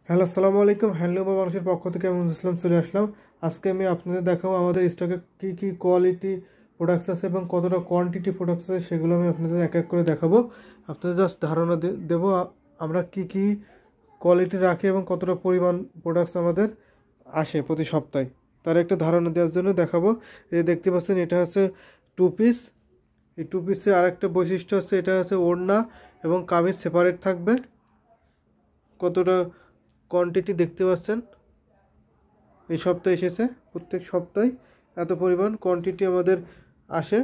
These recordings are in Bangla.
হ্যালো আসসালামু আলাইকুম। হ্যান্ডলুম অফ বাংলাদেশের পক্ষ থেকে আমি ইসলাম চলে আসলাম। আজকে আমি আপনাদের দেখাবো আমাদের স্টকে কী কী কোয়ালিটি প্রোডাক্টস আছে এবং কতটা কোয়ান্টিটি প্রোডাক্টস আছে সেগুলো আমি আপনাদের এক এক করে দেখাবো। আপনাদের জাস্ট ধারণা দেবো আমরা কী কী কোয়ালিটি রাখি এবং কতটা পরিমাণ প্রোডাক্টস আমাদের আসে প্রতি সপ্তাহে, তার একটা ধারণা দেওয়ার জন্য দেখাবো। এই দেখতে পাচ্ছেন এটা হচ্ছে টু পিস। এই টু পিসের আরেকটা বৈশিষ্ট্য হচ্ছে এটা হচ্ছে ওড়না এবং কামিজ সেপারেট থাকবে। কতটা কোয়ান্টিটি দেখতে পাচ্ছেন, এই সপ্তাহে এসেছে, প্রত্যেক সপ্তাহে এত পরিমাণ কোয়ান্টিটি আমাদের আসে।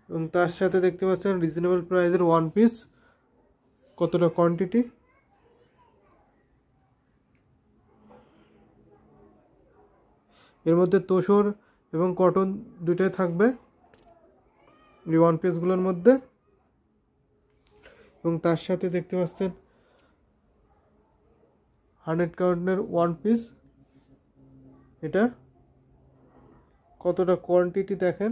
এবং তার সাথে দেখতে পাচ্ছেন রিজনেবল প্রাইসের ওয়ান পিস, কতটা কোয়ান্টিটি। এর মধ্যে তোসর এবং কটন দুইটাই থাকবে এই ওয়ান পিসগুলোর মধ্যে। এবং তার সাথে দেখতে পাচ্ছেন 100 কাউন্টের ওয়ান পিস, এটা কতটা কোয়ান্টিটি দেখেন।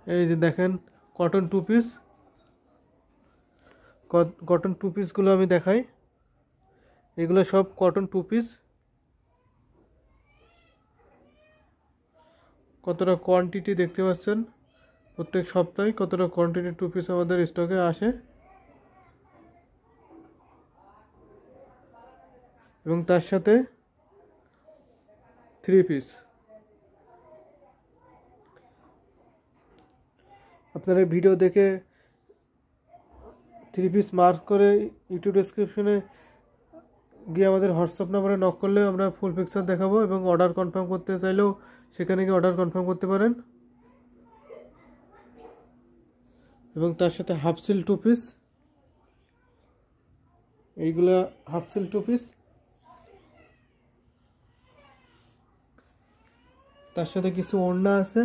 এই যে দেখেন cotton two piece, cotton two পিসগুলো আমি দেখাই। এগুলো সব কটন টু পিস, কতটা কোয়ান্টিটি দেখতে পাচ্ছেন। প্রত্যেক সপ্তাহে কতটা কোয়ান্টিটি টু পিস আমাদের স্টকে আসে। এবং তার সাথে থ্রি পিস। আপনারা ভিডিও দেখে থ্রি পিস মার্ক করে ইউটিউব ডেসক্রিপশনে গিয়ে আমাদের হোয়াটসঅ্যাপ নাম্বারে নক করলে আমরা ফুল পিকচার দেখাবো, এবং অর্ডার কনফার্ম করতে চাইলেও সেখানে গিয়ে অর্ডার কনফার্ম করতে পারেন। এবং তার সাথে হাফ সিল টু পিস, এইগুলা হাফ সিল টু পিস। তার সাথে কিছু ওড়না আছে,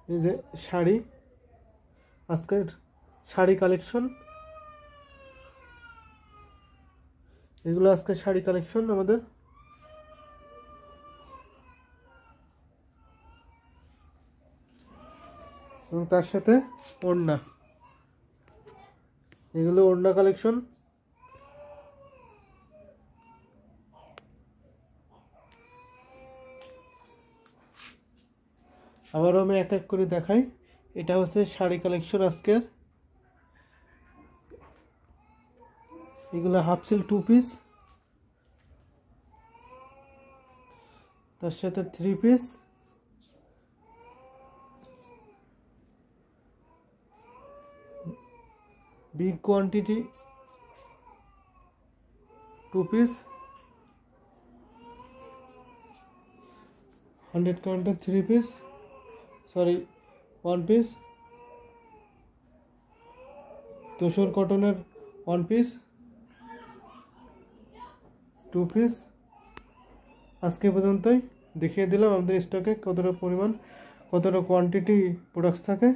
এই যে শাড়ি, আজকের শাড়ি কালেকশন, এগুলো আজকে শাড়ি কালেকশন আমাদের। এবং তার সাথে ওড়না, এগুলো ওড়না কালেকশন। আবারও আমি এক এক করে দেখাই। এটা হচ্ছে শাড়ি কালেকশন আজকের। এগুলো হাফ সিল টু পিস, তার সাথে three piece, big quantity two piece, 100 counter three piece, sorry one piece, তোসর কটনের ওয়ান পিস, টু পিস। আজকে পর্যন্তই দেখিয়ে দিলাম আমাদের স্টকে কতটা পরিমাণ, কতটা কোয়ান্টিটি প্রোডাক্টস থাকে।